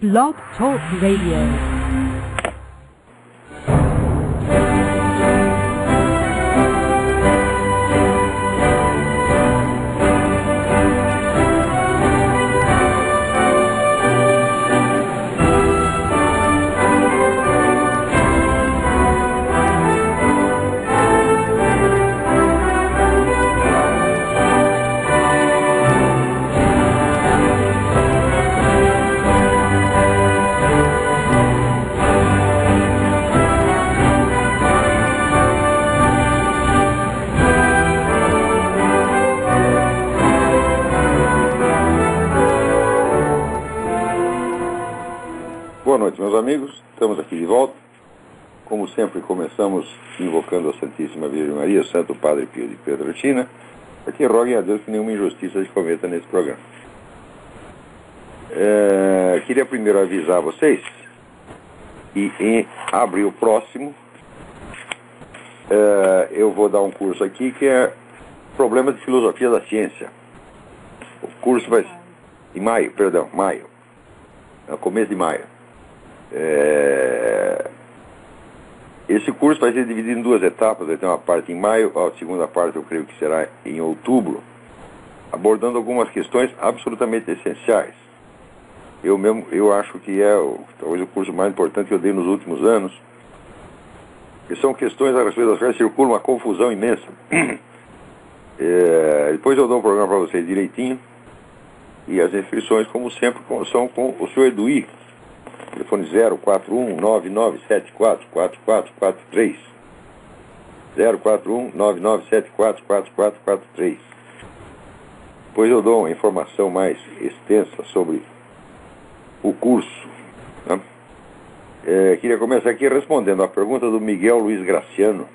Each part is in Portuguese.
Blog Talk Radio. Boa noite, meus amigos. Estamos aqui de volta. Como sempre, começamos invocando a Santíssima Virgem Maria, o Santo Padre Pio de Pietrelcina, para que roguem a Deus que nenhuma injustiça se cometa nesse programa. Queria primeiro avisar vocês que em abril próximo eu vou dar um curso aqui que é Problemas de Filosofia da Ciência. O curso vai em maio, no começo de maio. Esse curso vai ser dividido em duas etapas. Vai ter uma parte em maio, a segunda parte eu creio que será em outubro, abordando algumas questões absolutamente essenciais. Eu acho que é talvez o curso mais importante que eu dei nos últimos anos, que são questões a respeito das quais circula uma confusão imensa. Depois eu dou um programa para vocês direitinho, e as inscrições, como sempre, são com o Sr. Eduí. Telefone 041-9974-4443. 041-9974-4443. Depois eu dou uma informação mais extensa sobre o curso. Né? Queria começar aqui respondendo a pergunta do Miguel Luiz Graciano.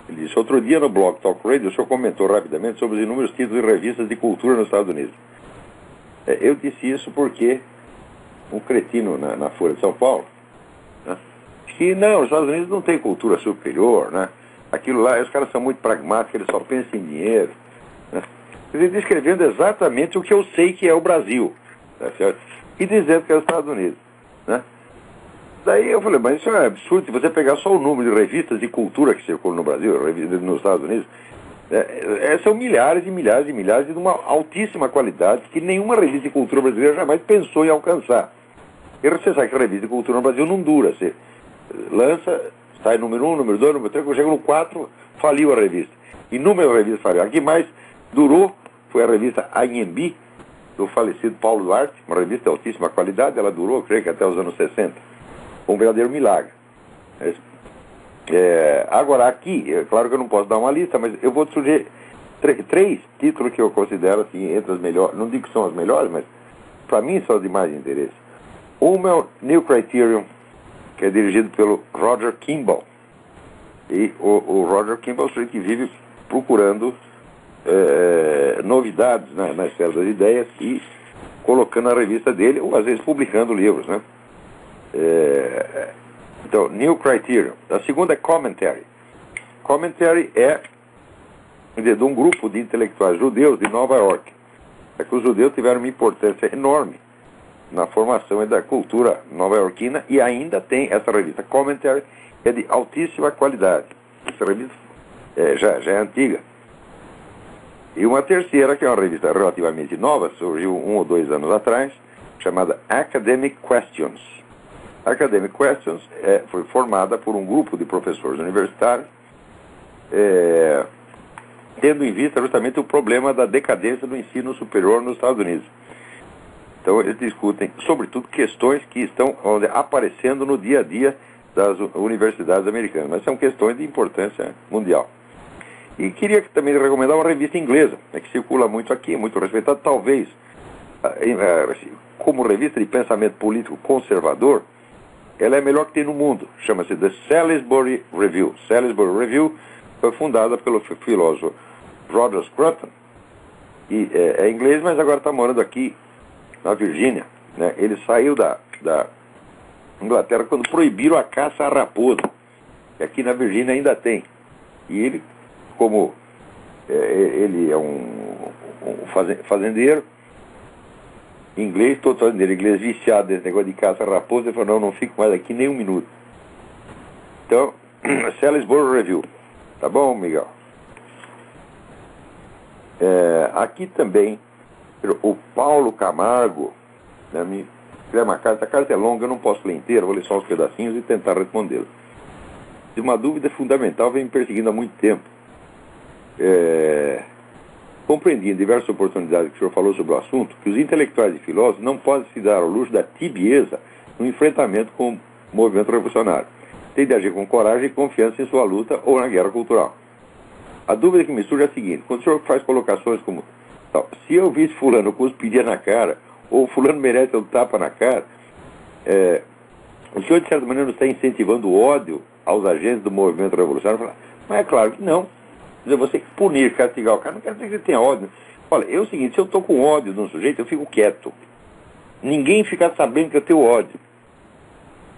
Ele disse: outro dia no Blog Talk Radio o senhor comentou rapidamente sobre os inúmeros títulos de revistas de cultura nos Estados Unidos. Eu disse isso porque um cretino na Folha de São Paulo, né, que não, os Estados Unidos não tem cultura superior, né? Aquilo lá, os caras são muito pragmáticos, eles só pensam em dinheiro, né? Ele está descrevendo exatamente o que eu sei que é o Brasil, tá certo? E dizendo que é os Estados Unidos, né? Daí eu falei, mas isso é absurdo. Se você pegar só o número de revistas de cultura que circulam no Brasil, nos Estados Unidos, são milhares e milhares e milhares de uma altíssima qualidade que nenhuma revista de cultura brasileira jamais pensou em alcançar. E você sabe que a revista de cultura no Brasil não dura. Você lança, sai número 1, número 2, número 3, quando chega no 4, faliu a revista. Inúmeras revistas faliram. A que mais durou foi a revista Anhembi, do falecido Paulo Duarte, uma revista de altíssima qualidade. Ela durou, creio que até os anos 60. Um verdadeiro milagre. Agora, aqui, é claro que eu não posso dar uma lista, mas eu vou te sugerir três títulos que eu considero assim, entre as melhores. Não digo que são as melhores, mas para mim são as de mais interesse. Uma é o New Criterion, que é dirigido pelo Roger Kimball. E o Roger Kimball é o sujeito que vive procurando novidades na esfera das ideias e colocando na revista dele, ou às vezes publicando livros, né? Então, New Criterion. A segunda é Commentary. Commentary é de um grupo de intelectuais judeus de Nova York. É que os judeus tiveram uma importância enorme na formação da cultura nova-iorquina, e ainda tem essa revista Commentary, que é de altíssima qualidade. Essa revista já é antiga. E uma terceira, que é uma revista relativamente nova, surgiu 1 ou 2 anos atrás, chamada Academic Questions. Academic Questions foi formada por um grupo de professores universitários, tendo em vista justamente o problema da decadência do ensino superior nos Estados Unidos. Então eles discutem, sobretudo, questões que estão aparecendo no dia a dia das universidades americanas, mas são questões de importância mundial. E queria também recomendar uma revista inglesa, que circula muito aqui, muito respeitada, talvez, como revista de pensamento político conservador, ela é a melhor que tem no mundo. Chama-se The Salisbury Review. Salisbury Review foi fundada pelo filósofo Roger Scruton, e é inglês, mas agora está morando aqui na Virgínia, né? Ele saiu da Inglaterra quando proibiram a caça à raposa, que aqui na Virgínia ainda tem. E ele, como ele é um fazendeiro, inglês, estou fazendo inglês viciado nesse negócio de caça-raposa. Ele falou, não fico mais aqui nem um minuto. Então, Salisbury Review. Tá bom, Miguel? Aqui também, o Paulo Camargo, né, me escreve uma carta. A carta é longa, eu não posso ler inteira, vou ler só os pedacinhos e tentar respondê-la. De uma dúvida fundamental vem me perseguindo há muito tempo. Compreendi em diversas oportunidades que o senhor falou sobre o assunto, que os intelectuais e filósofos não podem se dar ao luxo da tibieza no enfrentamento com o movimento revolucionário. Tem de agir com coragem e confiança em sua luta ou na guerra cultural. A dúvida que me surge é a seguinte: quando o senhor faz colocações como se eu visse fulano cuspiria na cara, ou fulano merece um tapa na cara, o senhor de certa maneira não está incentivando o ódio aos agentes do movimento revolucionário? Mas é claro que não. Quer dizer, você punir, castigar o cara, não quer dizer que você tenha ódio. Olha, é o seguinte, se eu estou com ódio de um sujeito, eu fico quieto. Ninguém fica sabendo que eu tenho ódio.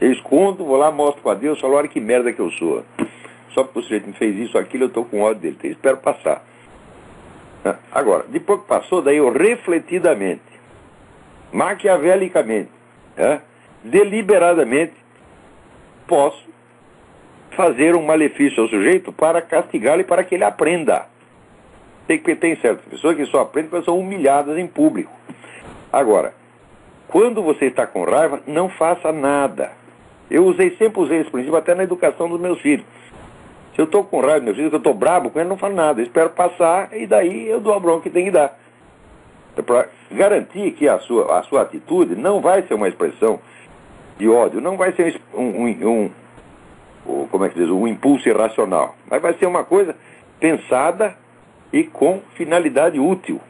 Eu escondo, vou lá, mostro para Deus, falo, olha que merda que eu sou. Só porque o sujeito me fez isso, aquilo, eu estou com ódio dele. Então, eu espero passar. Agora, depois que passou, daí eu refletidamente, maquiavelicamente, deliberadamente, posso fazer um malefício ao sujeito para castigá-lo e para que ele aprenda. Tem certas pessoas que só aprendem quando são humilhadas em público. Agora, quando você está com raiva, não faça nada. Eu sempre usei esse princípio até na educação dos meus filhos. Se eu estou com raiva dos meus filhos, eu estou brabo com ele, não falo nada. Eu espero passar e daí eu dou a bronca que tem que dar. Para garantir que a sua atitude não vai ser uma expressão de ódio, não vai ser um impulso irracional, mas vai ser uma coisa pensada e com finalidade útil.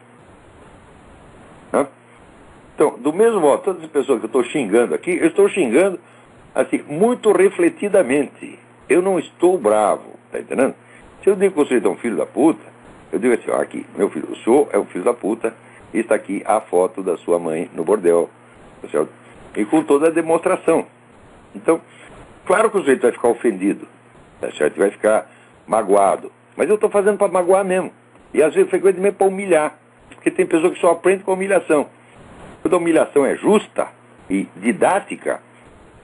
Então, do mesmo modo, todas as pessoas que eu estou xingando aqui, eu estou xingando assim, muito refletidamente. Eu não estou bravo, tá entendendo? Se eu digo que você é um filho da puta, eu digo assim, aqui, meu filho, o senhor é um filho da puta, e está aqui a foto da sua mãe no bordel, tá certo? E com toda a demonstração. Então, claro que o sujeito vai ficar ofendido, tá certo? Vai ficar magoado. Mas eu estou fazendo para magoar mesmo. E às vezes, frequentemente, para humilhar. Porque tem pessoa que só aprende com a humilhação. Quando a humilhação é justa e didática,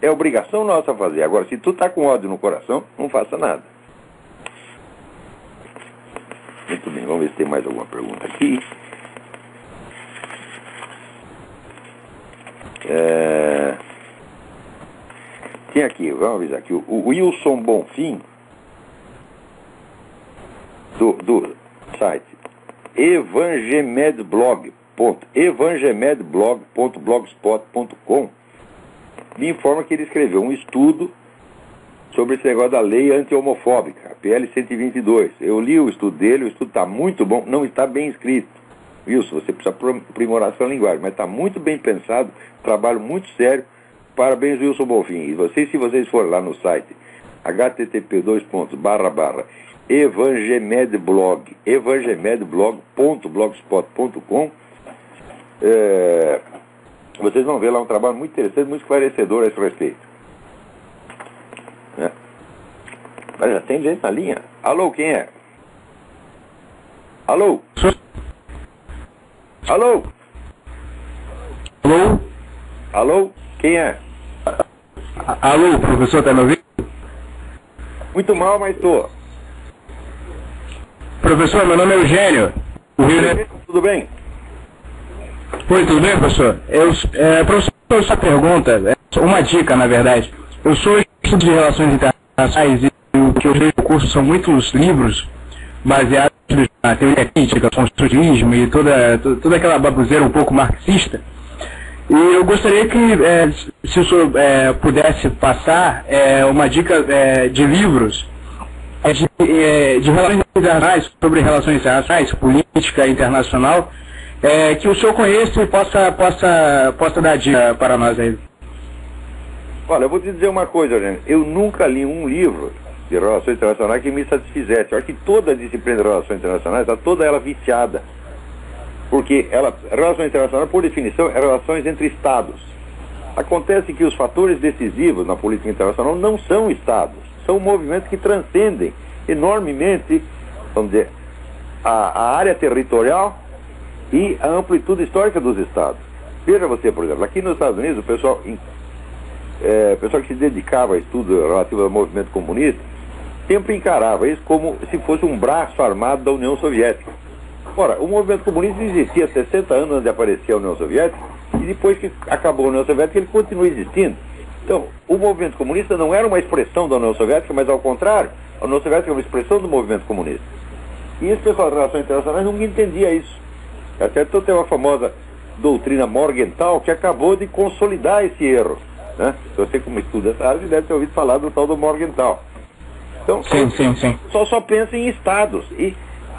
é obrigação nossa fazer. Agora, se tu está com ódio no coração, não faça nada. Muito bem, vamos ver se tem mais alguma pergunta aqui. Tem aqui, vamos avisar aqui, o Wilson Bonfim, do site evangemedblog.blogspot.com, me informa que ele escreveu um estudo sobre esse negócio da lei anti-homofóbica, a PL 122. Eu li o estudo dele, o estudo está muito bom, não está bem escrito. Wilson, você precisa aprimorar sua linguagem, mas está muito bem pensado, trabalho muito sério. Parabéns, Wilson Bonfim. E se vocês forem lá no site http://evangemedblog.blogspot.com, vocês vão ver lá um trabalho muito interessante, muito esclarecedor a esse respeito. Mas já tem gente na linha. Alô, quem é? Alô? Alô? Alô? Alô? Quem é? Alô, professor, tá me ouvindo? Muito mal, mas estou. Professor, meu nome é Eugênio. Tudo bem? Oi, tudo bem, professor? Professor, sua pergunta, uma dica, na verdade. Eu sou estudante de relações internacionais e o que eu vejo no curso são muitos livros baseados na teoria crítica, construtivismo e toda aquela baboseira um pouco marxista. E eu gostaria que, se o senhor pudesse passar uma dica de livros de relações internacionais, sobre relações internacionais, política internacional, que o senhor conheça e possa dar dica para nós aí. Olha, eu vou te dizer uma coisa, gente. Eu nunca li um livro de relações internacionais que me satisfizesse. Eu acho que toda a disciplina de relações internacionais está toda ela viciada. Porque relações internacionais, por definição, é relações entre Estados. Acontece que os fatores decisivos na política internacional não são Estados. São movimentos que transcendem enormemente, vamos dizer, a área territorial e a amplitude histórica dos Estados. Veja você, por exemplo, aqui nos Estados Unidos, o pessoal que se dedicava a estudo relativo ao movimento comunista sempre encarava isso como se fosse um braço armado da União Soviética. Ora, o movimento comunista existia há 60 anos antes de aparecer a União Soviética, e depois que acabou a União Soviética, ele continua existindo. Então, o movimento comunista não era uma expressão da União Soviética, mas ao contrário, a União Soviética é uma expressão do movimento comunista. E esse pessoal de relações internacionais nunca entendia isso. Então tem uma famosa doutrina Morgenthau que acabou de consolidar esse erro. Né? Você, como estuda essa área, deve ter ouvido falar do tal do Morgenthau. Então, sim. Só pensa em estados. E,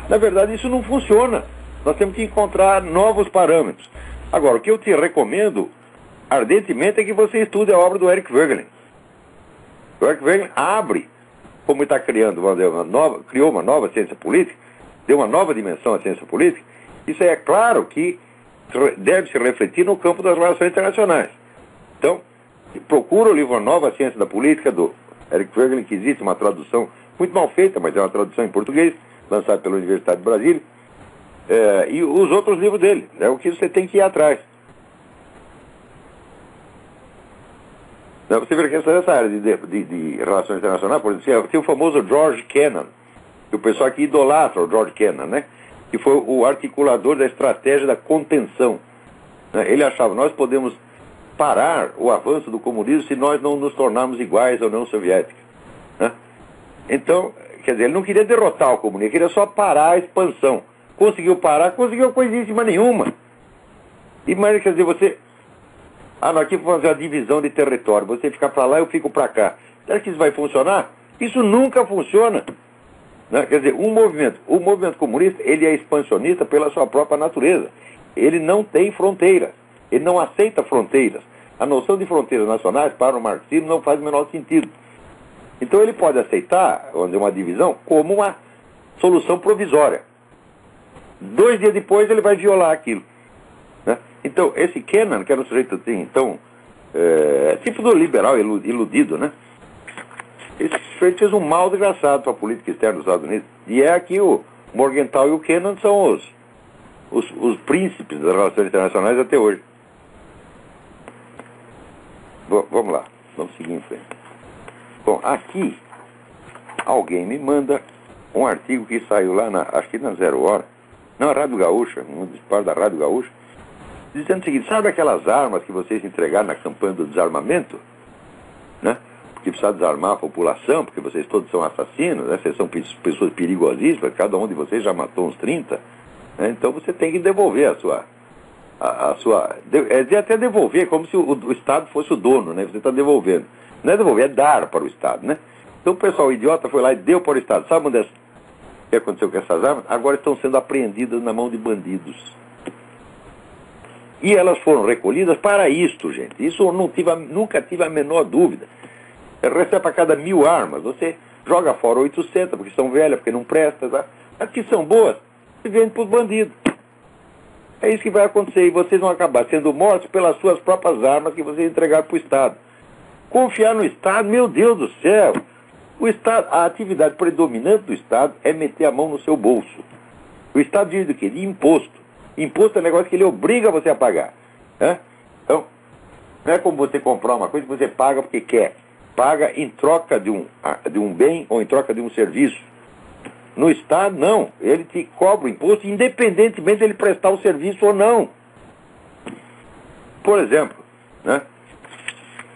na verdade, isso não funciona. Nós temos que encontrar novos parâmetros. Agora, o que eu te recomendo ardentemente é que você estude a obra do Eric Voegelin. O Eric Voegelin abre, como está criando, criou uma nova ciência política, deu uma nova dimensão à ciência política. Isso é claro que deve se refletir no campo das relações internacionais. Então, procura o livro Nova Ciência da Política, do Eric Voegelin, que existe uma tradução muito mal feita, mas é uma tradução em português, lançada pela Universidade de Brasília, e os outros livros dele. É o que você tem que ir atrás. Você vê que essa área de relações internacionais, por exemplo, tem o famoso George Kennan, que o pessoal aqui idolatra o George Kennan, né? Que foi o articulador da estratégia da contenção. Né? Ele achava, nós podemos parar o avanço do comunismo se nós não nos tornarmos iguais à União Soviética. Né? Então, quer dizer, ele não queria derrotar o comunismo, ele queria só parar a expansão. Conseguiu parar, conseguiu coisíssima nenhuma. Mas, quer dizer, você... nós aqui vamos fazer a divisão de território, você fica para lá, eu fico para cá. Será que isso vai funcionar? Isso nunca funciona. Né? Quer dizer, o movimento comunista, ele é expansionista pela sua própria natureza. Ele não tem fronteiras. Ele não aceita fronteiras. A noção de fronteiras nacionais para o marxismo não faz o menor sentido. Então ele pode aceitar uma divisão como uma solução provisória. 2 dias depois ele vai violar aquilo. Né? Então esse Kennan, que era um sujeito assim, então, tipo do liberal iludido, né? Esse sujeito fez um mal desgraçado para a política externa dos Estados Unidos. E é aqui o Morgenthau e o Kennan são os príncipes das relações internacionais até hoje. Vamos lá, vamos seguir em frente. Bom, aqui alguém me manda um artigo que saiu lá, acho que na Zero Hora, na Rádio Gaúcha, um disparo da Rádio Gaúcha, dizendo o seguinte: sabe aquelas armas que vocês entregaram na campanha do desarmamento? Né? Porque precisa desarmar a população, porque vocês todos são assassinos, né? Vocês são pessoas perigosíssimas, cada um de vocês já matou uns 30, né? Então você tem que devolver a sua até devolver, como se o Estado fosse o dono, né? Você está devolvendo. Não é devolver, é dar para o Estado, né? Então o pessoal idiota foi lá e deu para o Estado. Sabe o que aconteceu com essas armas? Agora estão sendo apreendidas na mão de bandidos. E elas foram recolhidas para isto, gente. Isso eu nunca tive a menor dúvida. Recebe para cada 1000 armas. Você joga fora 800, porque são velhas, porque não prestam. Tá? As que são boas, se vende para os bandidos. É isso que vai acontecer. E vocês vão acabar sendo mortos pelas suas próprias armas que vocês entregaram para o Estado. Confiar no Estado, meu Deus do céu. O Estado, a atividade predominante do Estado é meter a mão no seu bolso. O Estado vive do quê? De imposto. Imposto é um negócio que ele obriga você a pagar. Né? Então, não é como você comprar uma coisa que você paga porque quer. Paga em troca de um bem ou em troca de um serviço. No Estado, não. Ele te cobra o imposto independentemente de ele prestar o serviço ou não. Por exemplo, né?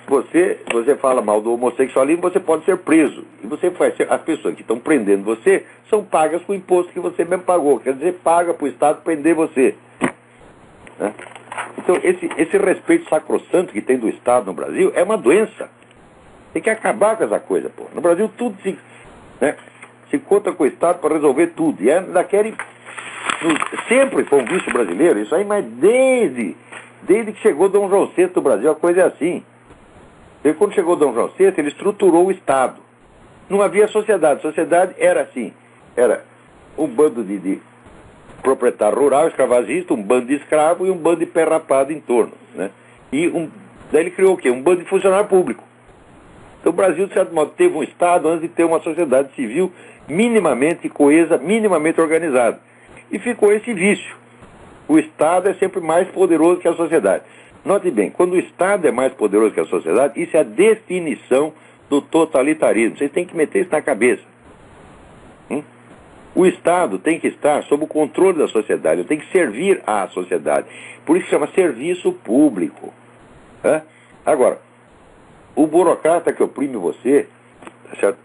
Você fala mal do homossexualismo, você pode ser preso. E as pessoas que estão prendendo você são pagas com o imposto que você mesmo pagou. Quer dizer, paga para o Estado prender você. Né? Então, esse respeito sacrossanto que tem do Estado no Brasil é uma doença. Tem que acabar com essa coisa, pô. No Brasil tudo se conta com o Estado para resolver tudo. E ainda querem... Sempre foi um vício brasileiro, isso aí, mas desde que chegou Dom João VI do Brasil, a coisa é assim. E quando chegou Dom João VI, ele estruturou o Estado. Não havia sociedade. A sociedade era assim. Era um bando de proprietário rural, escravagista, um bando de escravo e um bando de pé rapado em torno. Né? Daí ele criou o quê? Um bando de funcionário público. Então o Brasil, de certo modo, teve um Estado antes de ter uma sociedade civil minimamente coesa, minimamente organizada. E ficou esse vício. O Estado é sempre mais poderoso que a sociedade. Note bem, quando o Estado é mais poderoso que a sociedade, isso é a definição do totalitarismo. Vocês têm que meter isso na cabeça. O Estado tem que estar sob o controle da sociedade, tem que servir à sociedade. Por isso chama serviço público. Agora, o burocrata que oprime você, tá certo?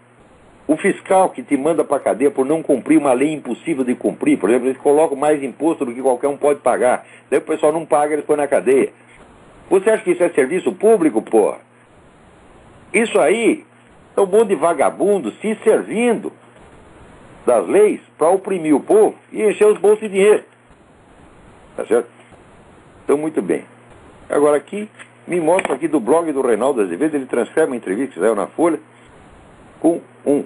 O fiscal que te manda para a cadeia por não cumprir uma lei impossível de cumprir, por exemplo, eles colocam mais imposto do que qualquer um pode pagar. Daí o pessoal não paga, eles põem na cadeia. Você acha que isso é serviço público, porra? Isso aí é um monte de vagabundo se servindo das leis para oprimir o povo e encher os bolsos de dinheiro. Tá certo? Então, muito bem. Agora aqui, me mostra aqui do blog do Reinaldo Azevedo, ele transcreve uma entrevista que saiu na Folha com um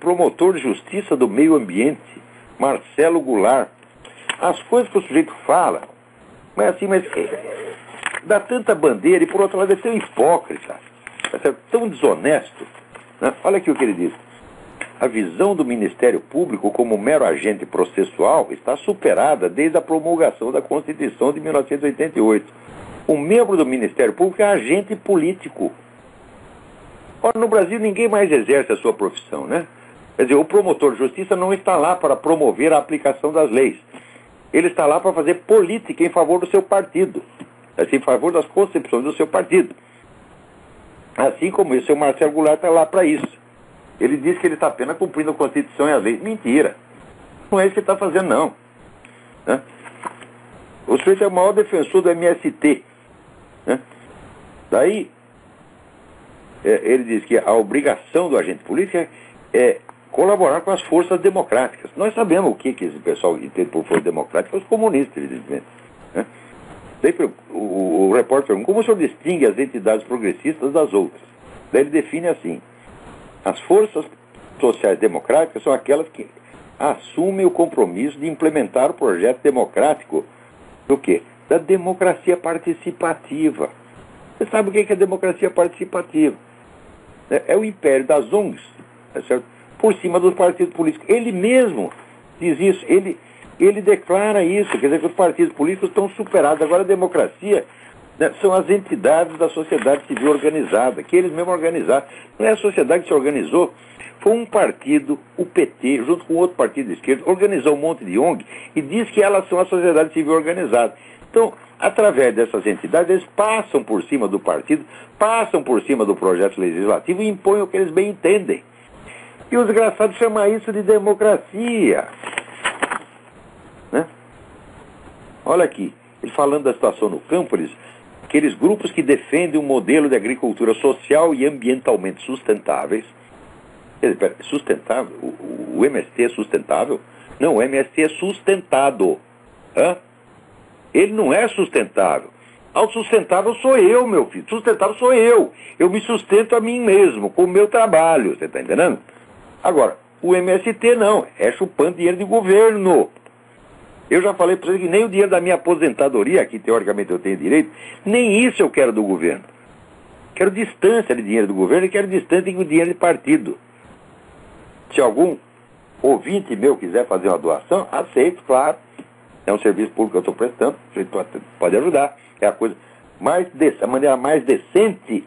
promotor de justiça do meio ambiente, Marcelo Goulart. As coisas que o sujeito fala, mas assim, dá tanta bandeira e por outro lado é tão hipócrita, tá certo? Tão desonesto. Né? Olha aqui o que ele diz. A visão do Ministério Público como mero agente processual está superada desde a promulgação da Constituição de 1988. O membro do Ministério Público é agente político. Ora, no Brasil ninguém mais exerce a sua profissão, né? Quer dizer, o promotor de justiça não está lá para promover a aplicação das leis. Ele está lá para fazer política em favor do seu partido. Assim, em favor das concepções do seu partido. Assim como esse, o Marcelo Goulart está lá para isso. Ele diz que ele está apenas cumprindo a Constituição e as leis. Mentira. Não é isso que ele está fazendo, não. Né? O sujeito é o maior defensor do MST. Né? Daí, ele diz que a obrigação do agente político é colaborar com as forças democráticas. Nós sabemos o que esse pessoal entende por força democrática, os comunistas, evidentemente. Né? Daí, o repórter pergunta, como o senhor distingue as entidades progressistas das outras? Daí ele define assim. As forças sociais democráticas são aquelas que assumem o compromisso de implementar o projeto democrático do quê? Da democracia participativa. Você sabe o que é democracia participativa? É o império das ONGs, tá certo? Por cima dos partidos políticos. Ele mesmo diz isso, ele declara isso, quer dizer que os partidos políticos estão superados. Agora a democracia... são as entidades da sociedade civil organizada, que eles mesmos organizaram. Não é a sociedade que se organizou, foi um partido, o PT, junto com outro partido de esquerda, organizou um monte de ONG e diz que elas são a sociedade civil organizada. Então, através dessas entidades, eles passam por cima do partido, passam por cima do projeto legislativo e impõem o que eles bem entendem. E os desgraçados chamam isso de democracia. Né? Olha aqui, ele falando da situação no campo, aqueles grupos que defendem um modelo de agricultura social e ambientalmente sustentáveis. Sustentável? O MST é sustentável? Não, o MST é sustentado. Ele não é sustentável. Autossustentável sou eu, meu filho. Sustentável sou eu. Eu me sustento a mim mesmo, com o meu trabalho. Você está entendendo? Agora, o MST não. É chupando dinheiro de governo. Eu já falei para você que nem o dinheiro da minha aposentadoria, que teoricamente eu tenho direito, nem isso eu quero do governo. Quero distância de dinheiro do governo e quero distância de dinheiro de partido. Se algum ouvinte meu quiser fazer uma doação, aceito, claro. É um serviço público que eu estou prestando, você pode ajudar. É a maneira mais decente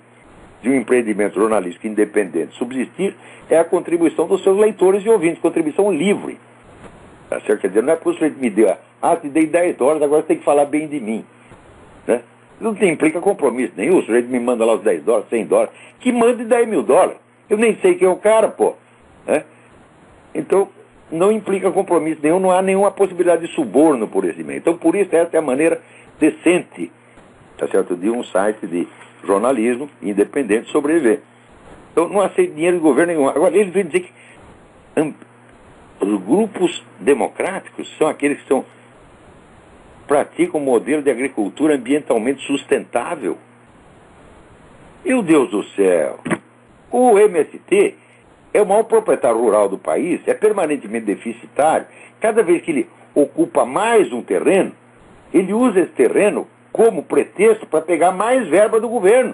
de um empreendimento jornalístico independente subsistir é a contribuição dos seus leitores e ouvintes, contribuição livre. Tá certo? Quer dizer, não é porque o sujeito me deu, te dei $10, agora você tem que falar bem de mim. Né? Não implica compromisso nenhum, o sujeito me manda lá os $10, $100, que mande $10 mil. Eu nem sei quem é o cara, pô. Né? Então, não implica compromisso nenhum, não há nenhuma possibilidade de suborno por esse meio. Então, por isso, essa é a maneira decente, tá certo, de um site de jornalismo independente sobreviver. Então, não aceito dinheiro de governo nenhum. Agora, ele vem dizer que os grupos democráticos são aqueles que praticam um modelo de agricultura ambientalmente sustentável. Meu Deus do céu! O MST é o maior proprietário rural do país, é permanentemente deficitário. Cada vez que ele ocupa mais um terreno, ele usa esse terreno como pretexto para pegar mais verba do governo.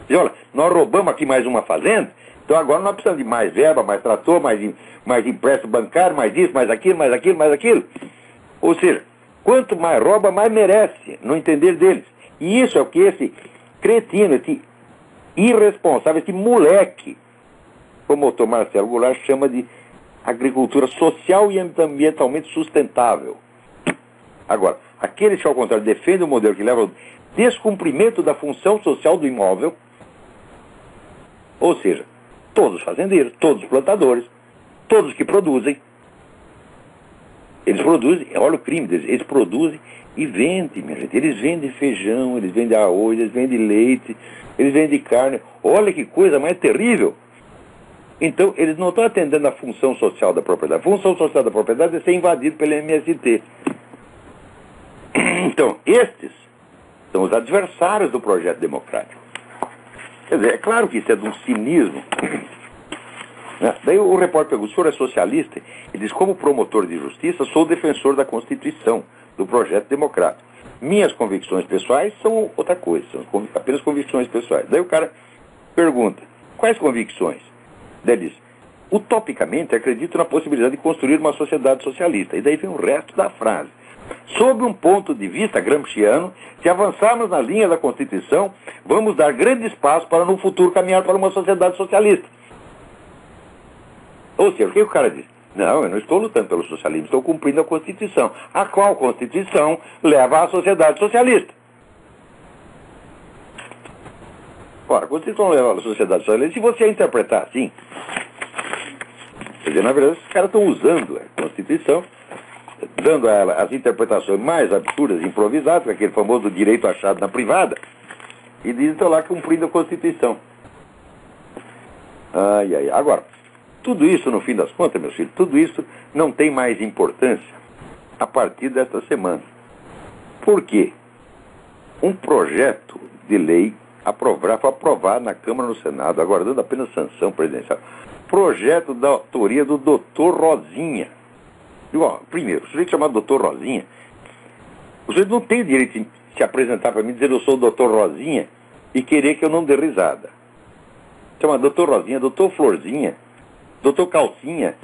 Diz, olha, nós roubamos aqui mais uma fazenda, então agora nós precisamos de mais verba, mais trator, mais empréstimo bancário, mais isso, mais aquilo, mais aquilo, mais aquilo. Ou seja, Quanto mais rouba, mais merece, no entender deles. E isso é o que esse cretino, esse irresponsável, esse moleque, como o Dr. Marcelo Goulart chama de agricultura social e ambientalmente sustentável. Agora, aqueles que, ao contrário, defendem o modelo que leva ao descumprimento da função social do imóvel, ou seja, todos os fazendeiros, todos os plantadores, todos que produzem, eles produzem, olha o crime deles, eles produzem e vendem, minha gente. Eles vendem feijão, eles vendem arroz, eles vendem leite, eles vendem carne. Olha que coisa mais terrível. Então, eles não estão atendendo a função social da propriedade. A função social da propriedade é ser invadido pelo MST. Então, estes são os adversários do projeto democrático. Quer dizer, é claro que isso é de um cinismo. Daí o repórter pergunta: o senhor é socialista? Ele diz: como promotor de justiça, sou defensor da Constituição, do projeto democrático. Minhas convicções pessoais são outra coisa, são apenas convicções pessoais. Daí o cara pergunta: quais convicções? Daí ele diz: utopicamente acredito na possibilidade de construir uma sociedade socialista. E daí vem o resto da frase. Sob um ponto de vista gramsciano, se avançarmos na linha da Constituição, vamos dar grande espaço para no futuro caminhar para uma sociedade socialista. Ou seja, o que o cara diz? Não, eu não estou lutando pelo socialismo, estou cumprindo a Constituição. A qual Constituição leva à sociedade socialista? Ora, a Constituição leva à sociedade socialista. Se você interpretar assim, quer dizer, na verdade, os caras estão usando a Constituição, dando a ela as interpretações mais absurdas, improvisadas, aquele famoso direito achado na privada, e dizem que estão lá cumprindo a Constituição. Agora, tudo isso, no fim das contas, meus filhos, tudo isso não tem mais importância a partir desta semana. Por quê? Um projeto de lei foi aprovado na Câmara e no Senado, aguardando apenas sanção presidencial. Projeto da autoria do Dr. Rosinha. Primeiro, o sujeito chamado Dr. Rosinha, o sujeito não tem o direito de se apresentar para mim e dizer: eu sou o Dr. Rosinha, e querer que eu não dê risada. Chama Dr. Rosinha, Dr. Florzinha, Dr. Calcinha.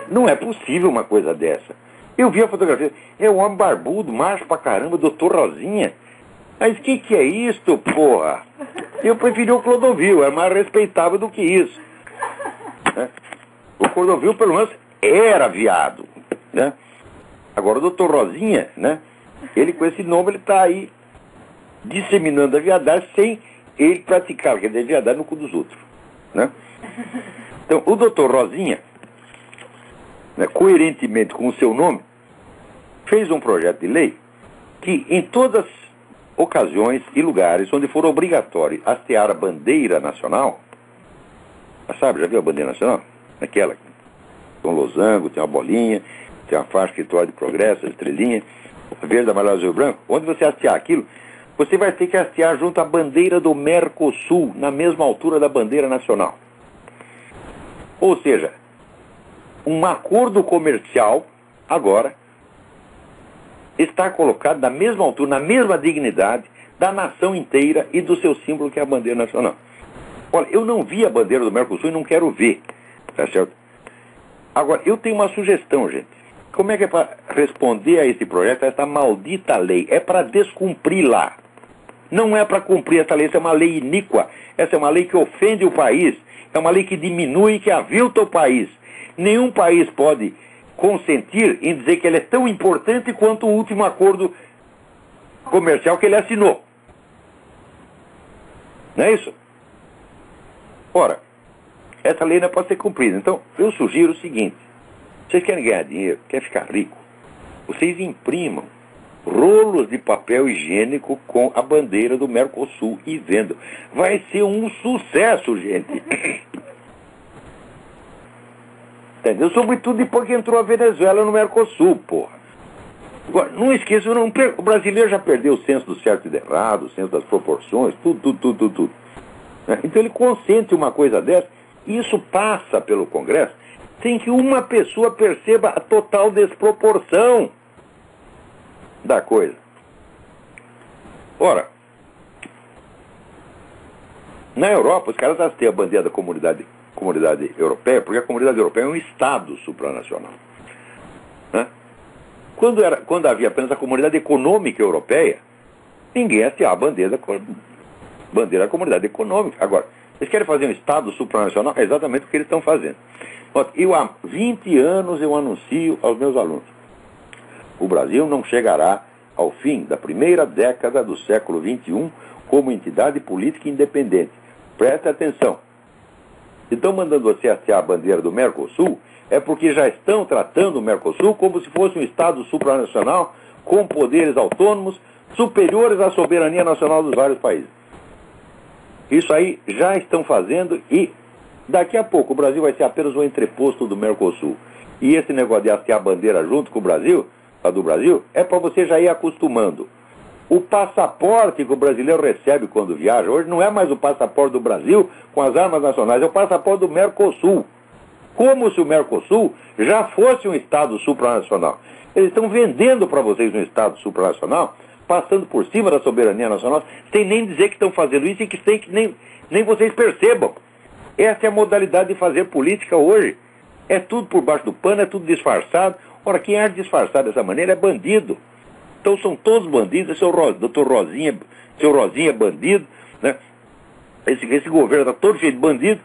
Não é possível uma coisa dessa. Eu vi a fotografia, é um homem barbudo, macho pra caramba, Dr. Rosinha. Mas que é isto, porra? Eu preferi o Clodovil, é mais respeitável do que isso. Né? O Clodovil, pelo menos, era viado. Né? Agora o Dr. Rosinha, né? Ele com esse nome, ele está aí disseminando a viadagem sem ele praticar, quer dizer, viadagem no cu dos outros. Né? Então, o Dr. Rosinha, né, coerentemente com o seu nome, fez um projeto de lei que, em todas as ocasiões e lugares onde for obrigatório hastear a bandeira nacional, sabe, já viu a bandeira nacional? Aquela com losango, tem uma bolinha, tem uma faixa escritório de progresso, estrelinha, verde, amarelo, azul e branco. Onde você hastear aquilo, você vai ter que hastear junto à bandeira do Mercosul, na mesma altura da bandeira nacional. Ou seja, um acordo comercial, agora, está colocado na mesma altura, na mesma dignidade da nação inteira e do seu símbolo, que é a bandeira nacional. Olha, eu não vi a bandeira do Mercosul e não quero ver, tá certo? Agora, eu tenho uma sugestão, gente. Como é que é para responder a esse projeto, a essa maldita lei? É para descumpri-la. Não é para cumprir essa lei, essa é uma lei iníqua. Essa é uma lei que ofende o país. É uma lei que diminui e que avilta o país. Nenhum país pode consentir em dizer que ele é tão importante quanto o último acordo comercial que ele assinou. Não é isso? Ora, essa lei não pode ser cumprida. Então, eu sugiro o seguinte: vocês querem ganhar dinheiro, querem ficar rico, vocês imprimam rolos de papel higiênico com a bandeira do Mercosul e vendam. Vai ser um sucesso, gente. Entendeu? Sobretudo depois que entrou a Venezuela no Mercosul, porra. Agora, não esqueça, o brasileiro já perdeu o senso do certo e do errado, o senso das proporções, tudo. Então ele consente uma coisa dessa, e isso passa pelo Congresso, sem que uma pessoa perceba a total desproporção da coisa. Ora, na Europa, os caras hasteiam a bandeira da comunidade europeia, porque a comunidade europeia é um Estado supranacional. Né? Quando havia apenas a Comunidade Econômica Europeia, ninguém hasteava a bandeira da Comunidade Econômica. Agora, eles querem fazer um Estado supranacional? É exatamente o que eles estão fazendo. Há 20 anos eu anuncio aos meus alunos: o Brasil não chegará ao fim da primeira década do século XXI como entidade política independente. Preste atenção. Se estão mandando você hastear a bandeira do Mercosul, é porque já estão tratando o Mercosul como se fosse um Estado supranacional com poderes autônomos superiores à soberania nacional dos vários países. Isso aí já estão fazendo e daqui a pouco o Brasil vai ser apenas um entreposto do Mercosul. E esse negócio de hastear a bandeira junto com o Brasil, a do Brasil, é para você já ir acostumando. O passaporte que o brasileiro recebe quando viaja hoje não é mais o passaporte do Brasil com as armas nacionais, é o passaporte do Mercosul. Como se o Mercosul já fosse um Estado supranacional. Eles estão vendendo para vocês um Estado supranacional, passando por cima da soberania nacional, sem nem dizer que estão fazendo isso e que nem vocês percebam. Essa é a modalidade de fazer política hoje. É tudo por baixo do pano, é tudo disfarçado. Ora, quem é disfarçado dessa maneira é bandido. Então são todos bandidos, doutor Rosinha, seu Rosinha é bandido, né? Esse governo está todo cheio de bandido.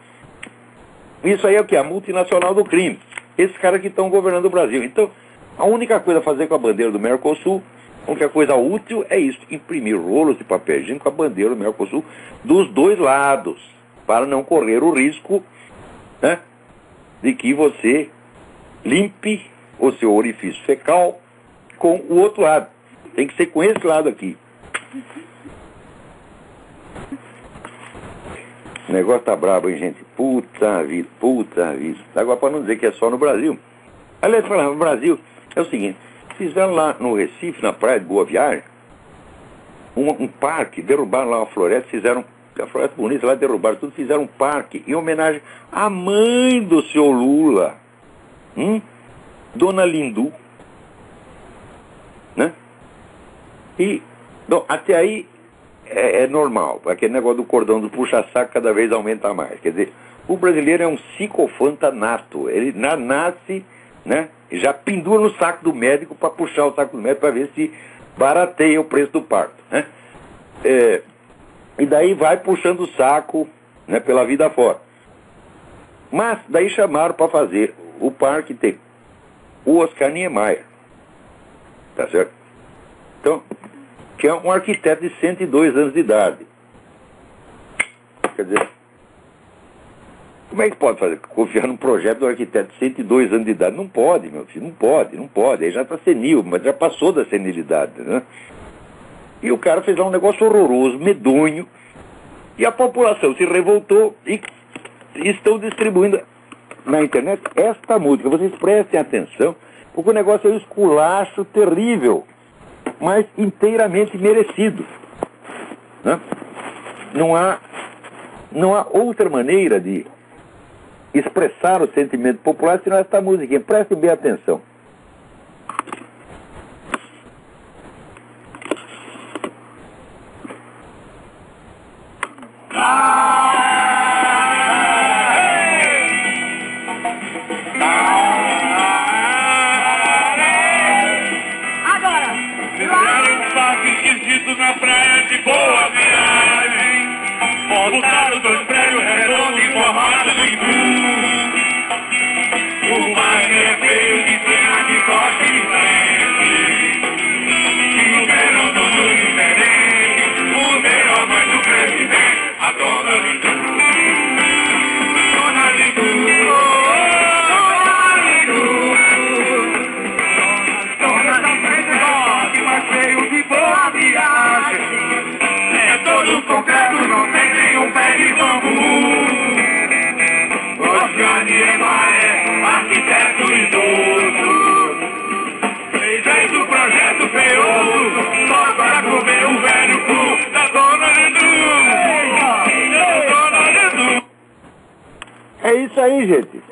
Isso aí é o que? A multinacional do crime. Esses caras que estão governando o Brasil. Então, a única coisa a fazer com a bandeira do Mercosul, a única coisa útil é isso: imprimir rolos de papel higiênico com a bandeira do Mercosul dos dois lados, para não correr o risco, né, de que você limpe o seu orifício fecal com o outro lado. Tem que ser com esse lado aqui. O negócio tá brabo, hein, gente? Puta vida, puta vida. Agora, para não dizer que é só no Brasil. Aliás, falando no Brasil, é o seguinte: fizeram lá no Recife, na praia de Boa Viagem, um parque, derrubaram lá uma floresta, fizeram a floresta bonita lá, derrubaram tudo, fizeram um parque em homenagem à mãe do seu Lula, Dona Lindu, né? E, bom, até aí é normal, aquele negócio do cordão do puxa-saco cada vez aumenta mais. Quer dizer, o brasileiro é um psicofanta nato, ele nasce, né, e já pendura no saco do médico para puxar o saco do médico para ver se barateia o preço do parto, né? E daí vai puxando o saco, né, pela vida fora. Mas daí chamaram para fazer o parque, tem o Oscar Niemeyer, tá certo? Então, que é um arquiteto de 102 anos de idade. Quer dizer, como é que pode fazer? Confiar num projeto do arquiteto de 102 anos de idade? Não pode, meu filho, não pode. Ele já está senil, mas já passou da senilidade, né? E o cara fez lá um negócio horroroso, medonho, e a população se revoltou e estão distribuindo na internet esta música. Vocês prestem atenção, porque o negócio é um esculacho terrível, mas inteiramente merecido, né? Não há outra maneira de expressar o sentimento popular senão esta música. Prestem bem atenção. Na praia de Boa Viagem, botaram dois prédios redondos e formados em o mar é feio de cena de costa e frente, e o verão todo diferente, o verão mãe do presidente, a Dona Lindu. Dona Lindu, Dona Lindu, Dona Lindu, que mais feio de Boa Viagem. É todo concreto, não tem nenhum pé de bambu. Oscar Niemeyer, arquiteto idoso, fez aí do projeto feioso, só para comer o velho cu da Dona Lindu. Dona Lindu. É isso aí, gente.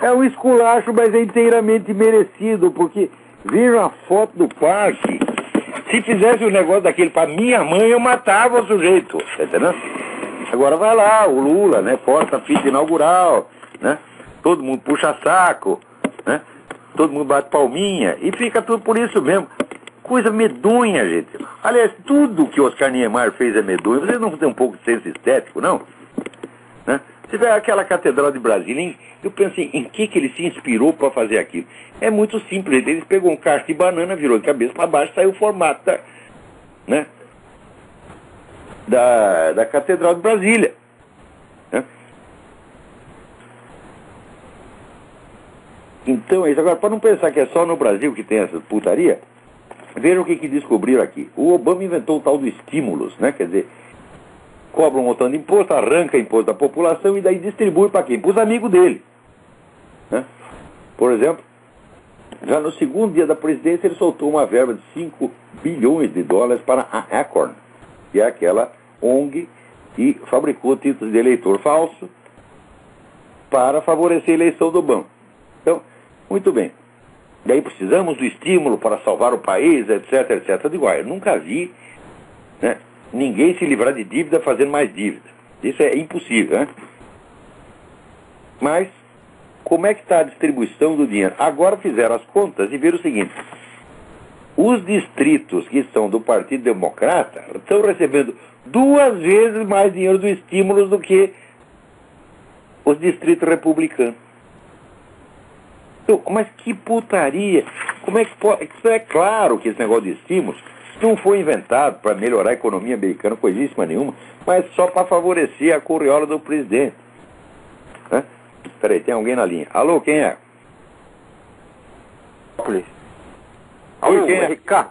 É um esculacho, mas é inteiramente merecido, porque viram a foto do parque. Se fizesse um negócio daquele para minha mãe, eu matava o sujeito, tá entendendo? Agora vai lá, o Lula, né, porta a fita inaugural, né, todo mundo puxa saco, né, todo mundo bate palminha e fica tudo por isso mesmo. Coisa medonha, gente. Aliás, tudo que Oscar Niemeyer fez é medonho. Vocês não têm um pouco de senso estético, não? Né? Você vê aquela Catedral de Brasília, eu pensei, em que ele se inspirou para fazer aquilo? É muito simples. Ele pegou um cacho de banana, virou de cabeça para baixo, saiu o formato da Catedral de Brasília. Né? Então é isso. Agora, para não pensar que é só no Brasil que tem essa putaria, vejam o que descobriram aqui. O Obama inventou o tal do estímulos, né? Quer dizer, cobra um montão de imposto, arranca imposto da população e daí distribui para quem? Para os amigos dele. Né? Por exemplo, já no segundo dia da presidência ele soltou uma verba de 5 bilhões de dólares para a Acorn, que é aquela ONG que fabricou títulos de eleitor falso para favorecer a eleição do Obama. Então, muito bem. Daí precisamos do estímulo para salvar o país, etc, etc. Eu digo, eu nunca vi, né, ninguém se livrar de dívida fazendo mais dívida. Isso é impossível, né? Mas, como é que está a distribuição do dinheiro? Agora fizeram as contas e viram o seguinte. Os distritos que são do Partido Democrata estão recebendo 2 vezes mais dinheiro do estímulo do que os distritos republicanos. Então, mas que putaria! Como é que pode? É claro que esse negócio de estímulos não foi inventado para melhorar a economia americana, coisíssima nenhuma, mas só para favorecer a corriola do presidente. Né? Peraí, tem alguém na linha. Alô, quem é? Alô, quem é? Ricardo.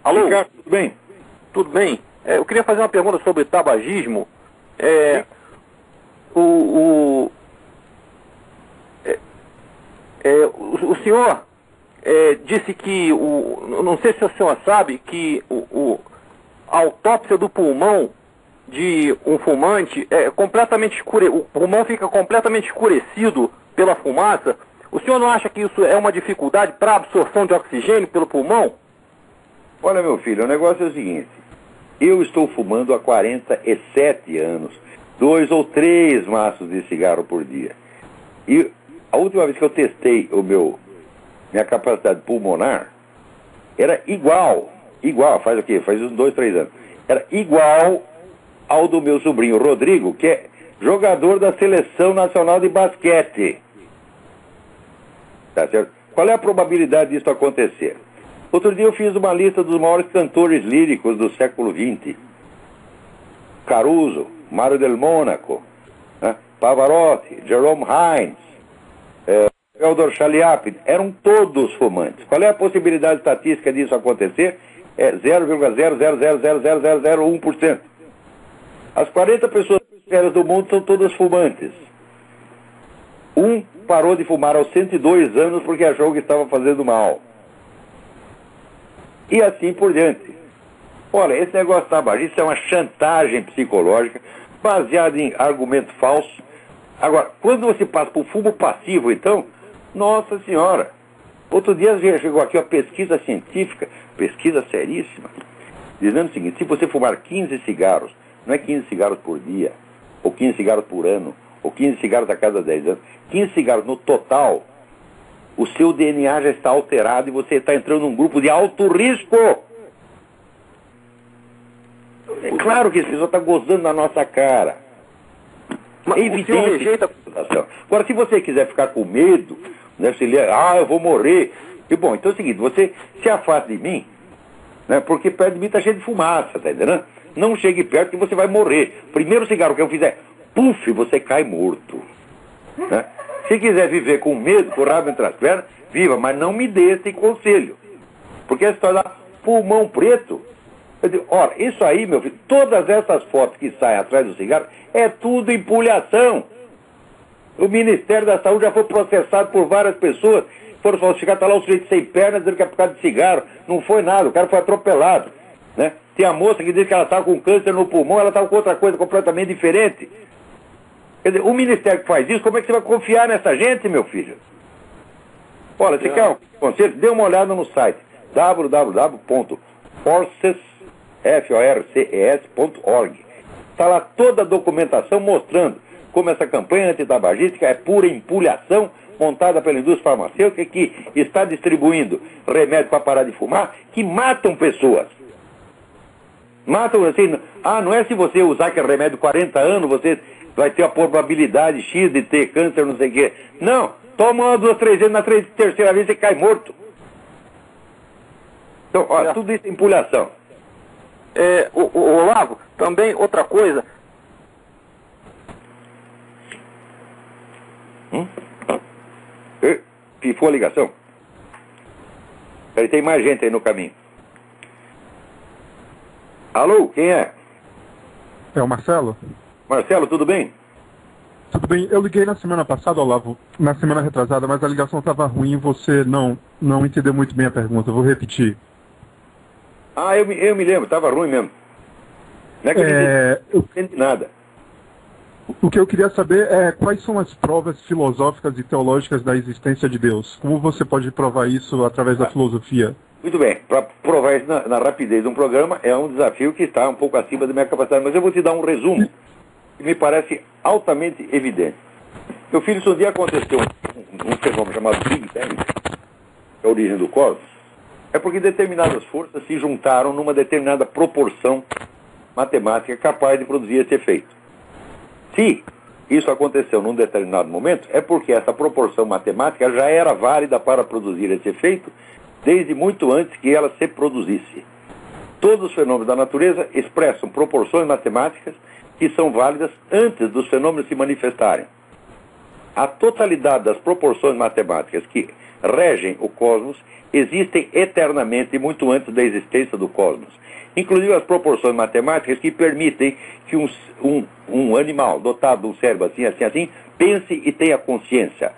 Alô, Ricardo, tudo bem? tudo bem? Eu queria fazer uma pergunta sobre tabagismo. O senhor disse que, não sei se o senhor sabe, que a autópsia do pulmão de um fumante é completamente o pulmão fica completamente escurecido pela fumaça. O senhor não acha que isso é uma dificuldade para a absorção de oxigênio pelo pulmão? Olha, meu filho, o negócio é o seguinte. Eu estou fumando há 47 anos, 2 ou 3 maços de cigarro por dia. E a última vez que eu testei minha capacidade pulmonar, era igual, faz o quê? Faz uns 2, 3 anos. Era igual ao do meu sobrinho Rodrigo, que é jogador da Seleção Nacional de Basquete. Tá certo? Qual é a probabilidade disso acontecer? Outro dia eu fiz uma lista dos maiores cantores líricos do século XX. Caruso, Mário del Mônaco, né? Pavarotti, Jerome Hines, Eldor Chaliapin, eram todos fumantes. Qual é a possibilidade estatística disso acontecer? É 0,0000001%. As 40 pessoas do mundo são todas fumantes. Um parou de fumar aos 102 anos porque achou que estava fazendo mal. E assim por diante. Olha, esse negócio tabagista é uma chantagem psicológica baseada em argumento falso. Agora, quando você passa para o fumo passivo, então, nossa senhora. Outro dia chegou aqui uma pesquisa científica, pesquisa seríssima, dizendo o seguinte: se você fumar 15 cigarros, não é 15 cigarros por dia, ou 15 cigarros por ano, ou 15 cigarros a cada 10 anos, 15 cigarros no total, o seu DNA já está alterado e você está entrando num grupo de alto risco. É claro que esse pessoal está gozando na nossa cara. Mas é evidente. O senhor rejeita... Agora, se você quiser ficar com medo, né, se ler, eu vou morrer. E bom, então é o seguinte, você se afasta de mim, né, porque perto de mim está cheio de fumaça, tá entendendo? Não chegue perto que você vai morrer. Primeiro cigarro que eu fizer, puf, você cai morto. Né? Se quiser viver com medo, com o rabo entre as pernas, viva, mas não me dê esse conselho. Porque a história da pulmão preto, eu digo, ora, isso aí, meu filho, todas essas fotos que saem atrás do cigarro, é tudo empulhação. O Ministério da Saúde já foi processado por várias pessoas, foram falsificar, tá lá o sujeito sem pernas, dizendo que é por causa de cigarro. Não foi nada, o cara foi atropelado. Né? Tem a moça que diz que ela estava com câncer no pulmão, ela estava com outra coisa completamente diferente. Quer dizer, o Ministério que faz isso, como é que você vai confiar nessa gente, meu filho? Olha, você quer um conselho? Dê uma olhada no site www.forces.org. Está lá toda a documentação mostrando como essa campanha antitabagística é pura empulhação montada pela indústria farmacêutica que está distribuindo remédio para parar de fumar, que matam pessoas. Matam assim, não é se você usar aquele remédio 40 anos, você vai ter a probabilidade X de ter câncer, não sei o quê. Não, toma 1, 2, 3 vezes, na terceira vez você cai morto. Então, olha, tudo isso é empulhação. O Olavo, também outra coisa. Pifou a ligação. Peraí, tem mais gente aí no caminho. Alô, quem é? É o Marcelo? Marcelo, tudo bem? Tudo bem. Eu liguei na semana passada, Olavo, na semana retrasada, mas a ligação estava ruim e você não entendeu muito bem a pergunta. Eu vou repetir. Eu me lembro, estava ruim mesmo. Não é que eu não entendi nada. O que eu queria saber é quais são as provas filosóficas e teológicas da existência de Deus. Como você pode provar isso através da filosofia? Muito bem. Para provar isso na rapidez de um programa é um desafio que está um pouco acima da minha capacidade. Mas eu vou te dar um resumo que me parece altamente evidente. Meu filho, se um dia aconteceu um fenômeno chamado Big Bang, a origem do cosmos, é porque determinadas forças se juntaram numa determinada proporção matemática capaz de produzir esse efeito. Se isso aconteceu num determinado momento, é porque essa proporção matemática já era válida para produzir esse efeito desde muito antes que ela se produzisse. Todos os fenômenos da natureza expressam proporções matemáticas que são válidas antes dos fenômenos se manifestarem. A totalidade das proporções matemáticas que regem o cosmos existem eternamente muito antes da existência do cosmos. Inclusive as proporções matemáticas que permitem que um animal dotado de um cérebro assim, pense e tenha consciência.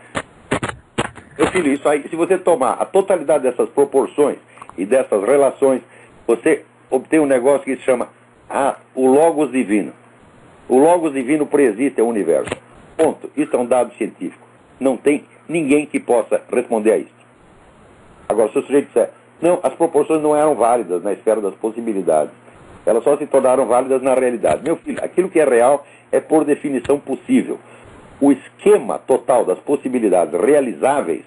Meu filho, isso aí, se você tomar a totalidade dessas proporções e dessas relações, você obtém um negócio que se chama o Logos Divino. O Logos Divino preexiste ao universo. Ponto. Isso é um dado científico. Não tem ninguém que possa responder a isso. Agora, se o sujeito disser, não, as proporções não eram válidas na esfera das possibilidades. Elas só se tornaram válidas na realidade. Meu filho, aquilo que é real é por definição possível. O esquema total das possibilidades realizáveis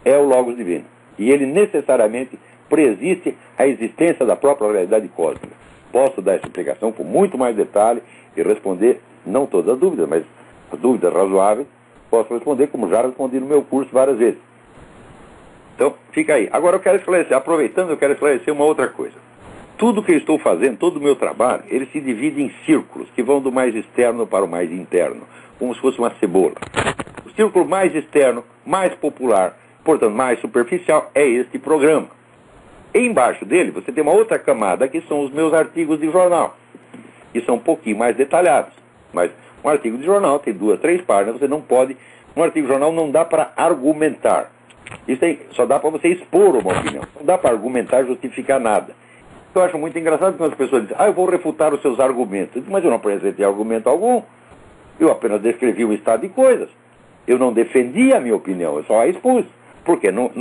é o Logos Divino. E ele necessariamente preexiste à existência da própria realidade cósmica. Posso dar essa explicação com muito mais detalhe e responder, não todas as dúvidas, mas as dúvidas razoáveis, posso responder como já respondi no meu curso várias vezes. Então, fica aí. Agora eu quero esclarecer, aproveitando, eu quero esclarecer uma outra coisa. Tudo que eu estou fazendo, todo o meu trabalho, ele se divide em círculos, que vão do mais externo para o mais interno, como se fosse uma cebola. O círculo mais externo, mais popular, portanto, mais superficial, é este programa. E embaixo dele, você tem uma outra camada, que são os meus artigos de jornal, que são um pouquinho mais detalhados. Mas um artigo de jornal tem 2, 3 páginas, você não pode... Um artigo de jornal não dá para argumentar. Isso aí, só dá para você expor uma opinião. Não dá para argumentar e justificar nada. Eu acho muito engraçado quando as pessoas dizem, eu vou refutar os seus argumentos. Mas eu não apresentei argumento algum. Eu apenas descrevi um estado de coisas. Eu não defendi a minha opinião, eu só a expus. Porque no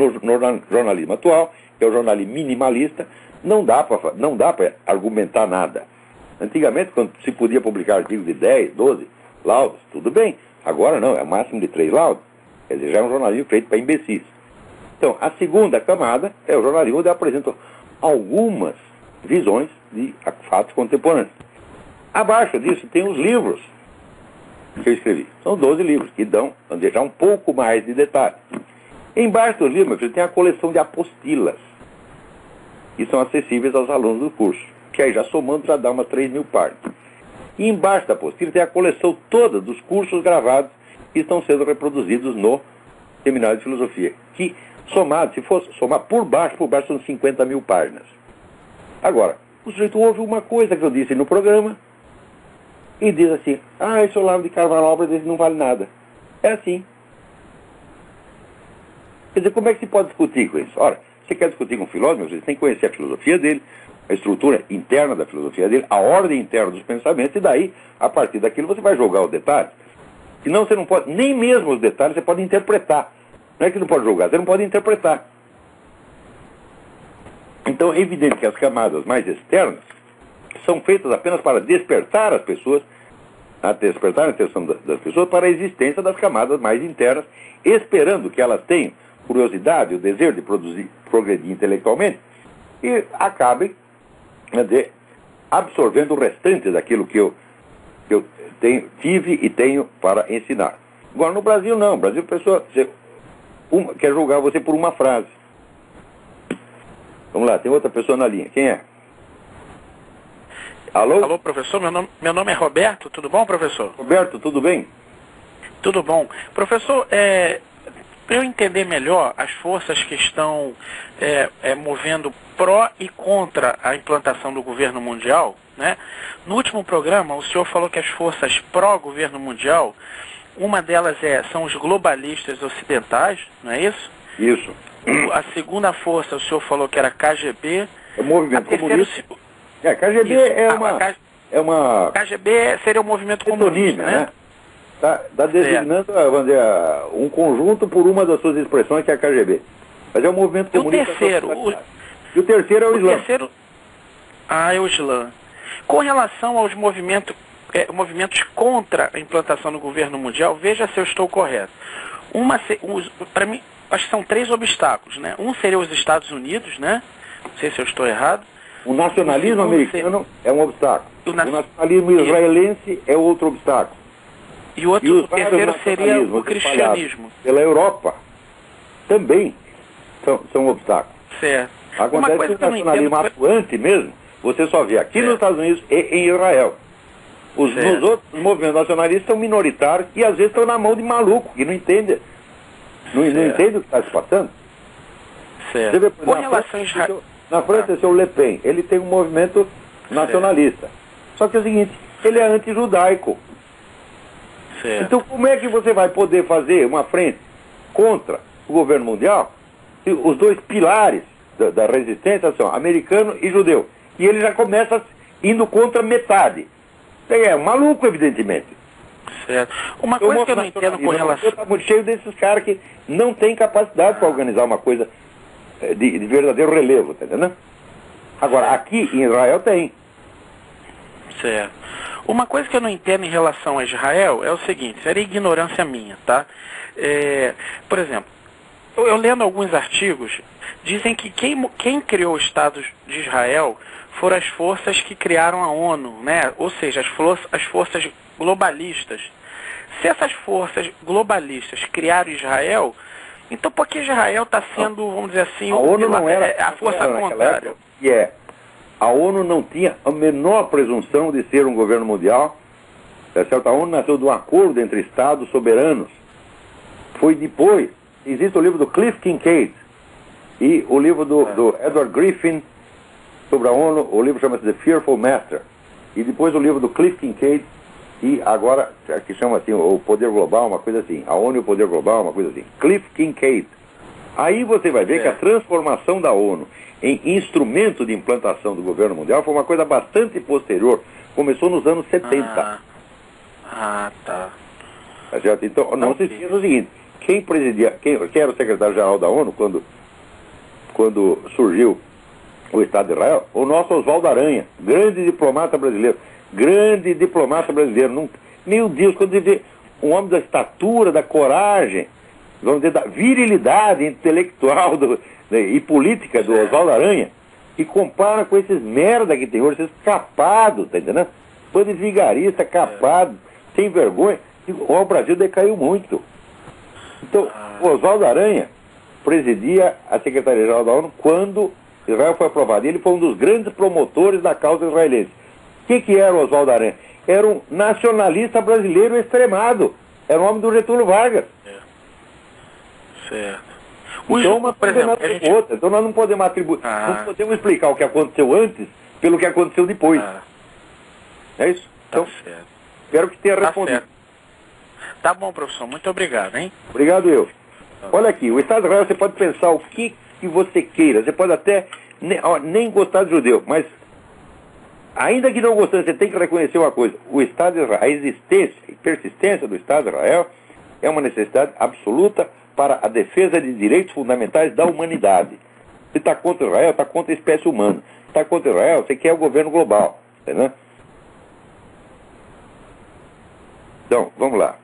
jornalismo atual, que é o jornalismo minimalista, não dá para argumentar nada. Antigamente, quando se podia publicar artigos de 10, 12 laudos, tudo bem. Agora não, é o máximo de 3 laudos. Quer dizer, já é um jornalismo feito para imbecis. Então, a segunda camada é o jornalismo onde eu apresento algumas visões de fatos contemporâneos. Abaixo disso tem os livros que eu escrevi. São 12 livros que dão, vamos deixar um pouco mais de detalhes. Embaixo dos livros, tem a coleção de apostilas, que são acessíveis aos alunos do curso, que aí já somando já dá umas 3.000 páginas. E embaixo da apostila tem a coleção toda dos cursos gravados que estão sendo reproduzidos no Seminário de Filosofia, que somado, se fosse somar por baixo são 50.000 páginas. Agora, o sujeito ouve uma coisa que eu disse no programa e diz assim, esse Olavo de Carvalho obra desse não vale nada. É assim. Quer dizer, como é que se pode discutir com isso? Ora, você quer discutir com um filósofo, você tem que conhecer a filosofia dele, a estrutura interna da filosofia dele, a ordem interna dos pensamentos, e daí, a partir daquilo, você vai jogar os detalhes. Senão você não pode, nem mesmo os detalhes, você pode interpretar. Não é que não pode julgar, você não pode interpretar. Então é evidente que as camadas mais externas são feitas apenas para despertar as pessoas a despertar a atenção das pessoas para a existência das camadas mais internas, esperando que elas tenham curiosidade, o desejo de progredir intelectualmente, e acabem, quer dizer, absorvendo o restante daquilo que eu tive e tenho para ensinar. Agora, no Brasil, não. No Brasil, a pessoa quer julgar você por uma frase. Vamos lá, tem outra pessoa na linha. Quem é? Alô? Alô, professor, meu nome é Roberto, tudo bom, professor? Roberto, tudo bem? Tudo bom. Professor, para eu entender melhor as forças que estão movendo pró e contra a implantação do governo mundial, né? No último programa, o senhor falou que as forças pró-governo mundial, uma delas são os globalistas ocidentais, não é isso? Isso. A segunda força, o senhor falou que era KGB. É o movimento comunista. KGB isso. KGB seria o movimento comunista, né? Está designando, vamos dizer, um conjunto por uma das suas expressões, que é a KGB. Mas é o movimento comunista. E o terceiro é o Islã. É o Islã. Com relação aos movimentos contra a implantação do governo mundial, veja se eu estou correto. Para mim, acho que são 3 obstáculos, né? Um seria os Estados Unidos, né? Não sei se eu estou errado. O nacionalismo americano é um obstáculo. O nacionalismo israelense é outro obstáculo. E o terceiro seria o cristianismo. Pela Europa também são obstáculos. Certo. Acontece que o nacionalismo atuante mesmo, você só vê aqui nos Estados Unidos e em Israel. Nos outros movimentos nacionalistas são minoritários e às vezes estão na mão de maluco, que não entende. Não entende o que está se passando. Certo. Você vê, na França, esse é o Le Pen. Ele tem um movimento nacionalista. Só que é o seguinte, ele é anti-judaico. Então como é que você vai poder fazer uma frente contra o governo mundial se os dois pilares da resistência são americano e judeu? E ele já começa indo contra metade. É um maluco, evidentemente. Certo. Uma coisa que eu não entendo com relação... Está muito cheio desses caras que não têm capacidade para organizar uma coisa de verdadeiro relevo, tá entendendo? Agora, aqui em Israel tem. Certo. Uma coisa que eu não entendo em relação a Israel é o seguinte, seria ignorância minha, tá? Por exemplo, eu lendo alguns artigos, dizem que quem criou o Estado de Israel foram as forças que criaram a ONU, né? Ou seja, as forças globalistas. Se essas forças globalistas criaram Israel, então por que Israel está sendo, vamos dizer assim, a ONU não era a força contrária? A ONU não tinha a menor presunção de ser um governo mundial. A ONU nasceu de um acordo entre Estados soberanos. Foi depois. Existe o livro do Cliff Kincaid e o livro do Edward Griffin sobre a ONU. O livro chama-se The Fearful Master. E depois o livro do Cliff Kincaid e agora, que chama assim, o Poder Global, uma coisa assim. A ONU e o Poder Global, uma coisa assim. Cliff Kincaid. Aí você vai ver que a transformação da ONU em instrumento de implantação do governo mundial foi uma coisa bastante posterior. Começou nos anos 70. Tá. Tá certo? Então, não se esqueça o seguinte, quem era o secretário-geral da ONU quando surgiu o Estado de Israel? O nosso Oswaldo Aranha, grande diplomata brasileiro. Meu Deus, quando você vê um homem da estatura, da coragem, vamos dizer, da virilidade intelectual e política do Oswaldo Aranha, e compara com esses merda que tem hoje, esses capados, tá entendendo? Bando de vigarista, capado, sem vergonha. O Brasil decaiu muito. Então, o Oswaldo Aranha presidia a Secretaria-Geral da ONU quando Israel foi aprovado. Ele foi um dos grandes promotores da causa israelense. O que era o Oswaldo Aranha? Era um nacionalista brasileiro extremado. Era um homem do Getúlio Vargas. Certo. Então, uma coisa é outra. Então nós não podemos atribuir, não podemos explicar o que aconteceu antes pelo que aconteceu depois. É isso? Então, certo. Espero que tenha respondido. Certo. Tá bom, professor. Muito obrigado, hein? Obrigado eu. Olha aqui, o Estado de Israel, você pode pensar o que você queira. Você pode até nem gostar de judeu, mas ainda que não gostando, você tem que reconhecer uma coisa. O Estado de Israel, a existência e persistência do Estado de Israel é uma necessidade absoluta para a defesa de direitos fundamentais da humanidade. Você está contra Israel, está contra a espécie humana. Está contra Israel, você quer o governo global. Entendeu? Então, vamos lá.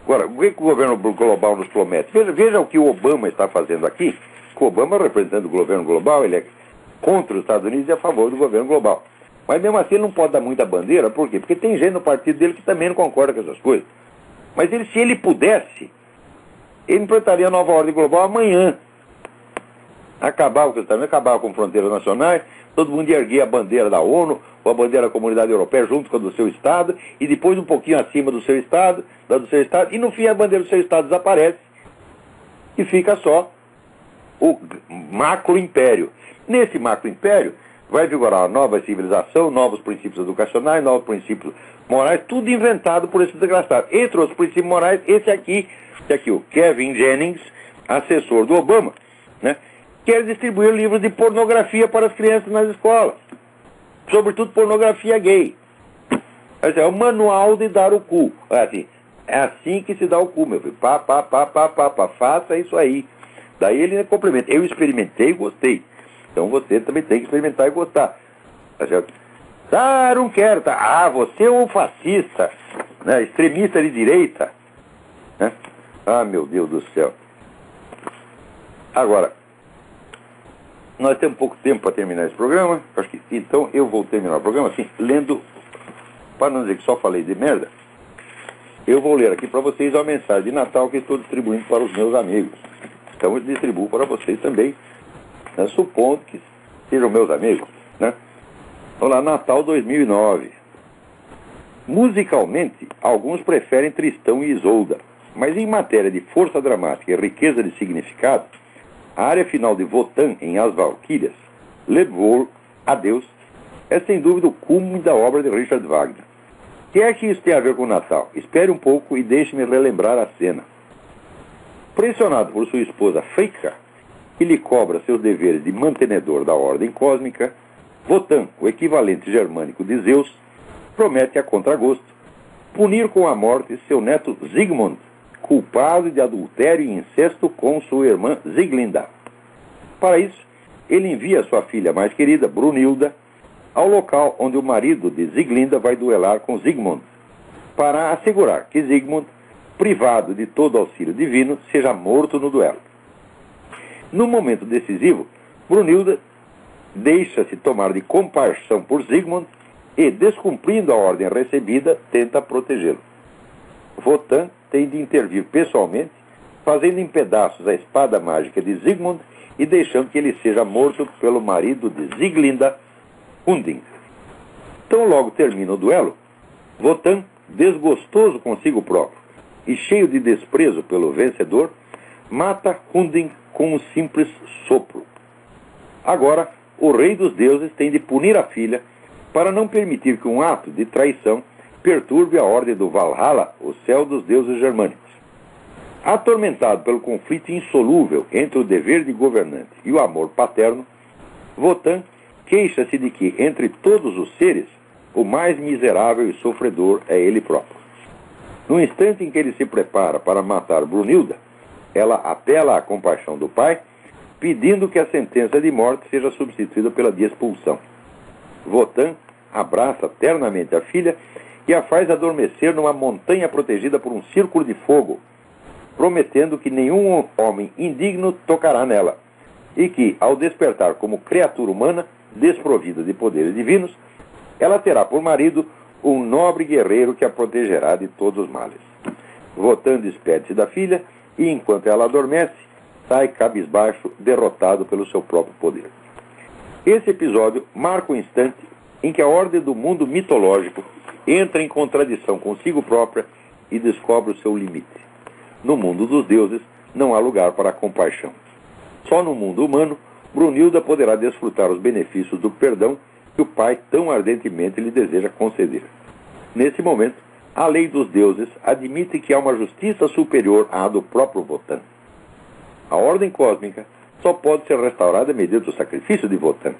Agora, o que o governo global nos promete? Veja o que o Obama está fazendo aqui. O Obama, representando o governo global, ele é contra os Estados Unidos e a favor do governo global. Mas mesmo assim ele não pode dar muita bandeira, por quê? Porque tem gente no partido dele que também não concorda com essas coisas. Mas se ele pudesse, ele enfrentaria a nova ordem global amanhã. Acabar com fronteiras nacionais, todo mundo ia erguer a bandeira da ONU, ou a bandeira da Comunidade Europeia junto com a do seu Estado, e depois um pouquinho acima do seu Estado, e no fim a bandeira do seu Estado desaparece, e fica só o macro-império. Nesse macro-império vai vigorar uma nova civilização, novos princípios educacionais, novos princípios morais, tudo inventado por esse desgraçado. Entre os princípios morais, esse aqui, o Kevin Jennings, assessor do Obama, né, quer distribuir livros de pornografia para as crianças nas escolas. Sobretudo pornografia gay. É o manual de dar o cu. É assim que se dá o cu, meu filho. Faça isso aí. Daí ele complementa. Eu experimentei e gostei. Então você também tem que experimentar e gostar. Tá certo? Não quero. Tá? Você é um fascista, né? Extremista de direita. Né? Meu Deus do céu. Agora, nós temos pouco tempo para terminar esse programa. Então eu vou terminar o programa assim, lendo, para não dizer que só falei de merda, eu vou ler aqui para vocês a mensagem de Natal que estou distribuindo para os meus amigos. Então eu distribuo para vocês também, né, supondo que sejam meus amigos. Né? Vamos lá, Natal 2009. Musicalmente, alguns preferem Tristão e Isolda, mas em matéria de força dramática e riqueza de significado, a área final de Wotan em As Valquírias, Levou a Deus, é sem dúvida o cume da obra de Richard Wagner. O que é que isso tem a ver com o Natal? Espere um pouco e deixe-me relembrar a cena. Pressionado por sua esposa Fricka, que lhe cobra seus deveres de mantenedor da ordem cósmica, Wotan, o equivalente germânico de Zeus, promete a contragosto punir com a morte seu neto Sigmund, culpado de adultério e incesto com sua irmã Siglinda. Para isso, ele envia sua filha mais querida, Brunilda, ao local onde o marido de Siglinda vai duelar com Sigmund, para assegurar que Sigmund, privado de todo auxílio divino, seja morto no duelo. No momento decisivo, Brunilda deixa-se tomar de compaixão por Sigmund e, descumprindo a ordem recebida, tenta protegê-lo. Wotan tem de intervir pessoalmente, fazendo em pedaços a espada mágica de Sigmund e deixando que ele seja morto pelo marido de Siglinda, Hunding. Então logo termina o duelo, Wotan, desgostoso consigo próprio e cheio de desprezo pelo vencedor, mata Hunding com um simples sopro. Agora, o rei dos deuses tem de punir a filha para não permitir que um ato de traição perturbe a ordem do Valhalla, o céu dos deuses germânicos. Atormentado pelo conflito insolúvel entre o dever de governante e o amor paterno, Wotan queixa-se de que, entre todos os seres, o mais miserável e sofredor é ele próprio. No instante em que ele se prepara para matar Brunilda, ela apela à compaixão do pai, pedindo que a sentença de morte seja substituída pela de expulsão. Wotan abraça ternamente a filha e a faz adormecer numa montanha protegida por um círculo de fogo, prometendo que nenhum homem indigno tocará nela, e que, ao despertar como criatura humana, desprovida de poderes divinos, ela terá por marido um nobre guerreiro que a protegerá de todos os males. Wotan despede-se da filha e, enquanto ela adormece, sai cabisbaixo, derrotado pelo seu próprio poder. Esse episódio marca o instante em que a ordem do mundo mitológico entra em contradição consigo própria e descobre o seu limite. No mundo dos deuses não há lugar para a compaixão. Só no mundo humano, Brunilda poderá desfrutar os benefícios do perdão que o pai tão ardentemente lhe deseja conceder. Nesse momento, a lei dos deuses admite que há uma justiça superior à do próprio Wotan. A ordem cósmica só pode ser restaurada mediante o sacrifício de Wotan,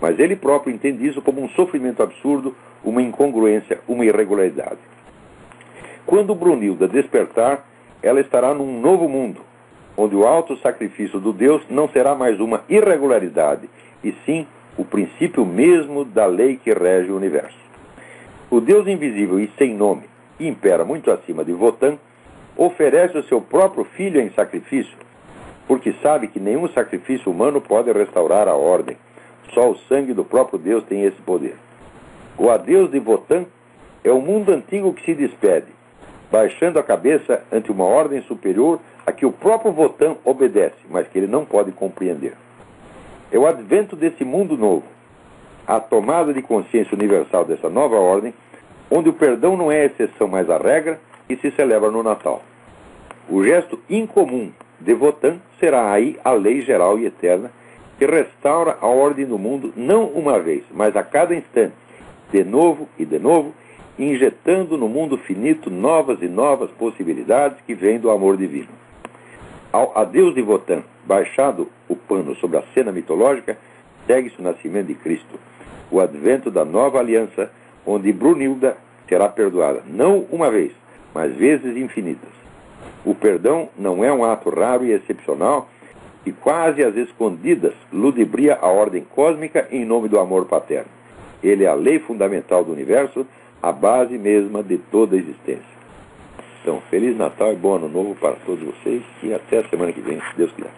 mas ele próprio entende isso como um sofrimento absurdo, uma incongruência, uma irregularidade. Quando Brunilda despertar, ela estará num novo mundo, onde o alto sacrifício do Deus não será mais uma irregularidade, e sim o princípio mesmo da lei que rege o universo. O Deus invisível e sem nome, impera muito acima de Votan, oferece o seu próprio filho em sacrifício, porque sabe que nenhum sacrifício humano pode restaurar a ordem. Só o sangue do próprio Deus tem esse poder. O adeus de Votan é o mundo antigo que se despede, baixando a cabeça ante uma ordem superior a que o próprio Votan obedece, mas que ele não pode compreender. É o advento desse mundo novo, a tomada de consciência universal dessa nova ordem, onde o perdão não é a exceção, mas a regra, e se celebra no Natal. O gesto incomum de Votan será aí a lei geral e eterna, que restaura a ordem do mundo não uma vez, mas a cada instante, de novo e de novo, injetando no mundo finito novas e novas possibilidades que vêm do amor divino. Ao adeus de Votan, baixado o pano sobre a cena mitológica, segue-se o nascimento de Cristo, o advento da nova aliança, onde Brunilda será perdoada, não uma vez, mas vezes infinitas. O perdão não é um ato raro e excepcional, que quase às escondidas ludibria a ordem cósmica em nome do amor paterno. Ele é a lei fundamental do universo, a base mesma de toda a existência. Então, Feliz Natal e Bom Ano Novo para todos vocês e até a semana que vem, se Deus quiser.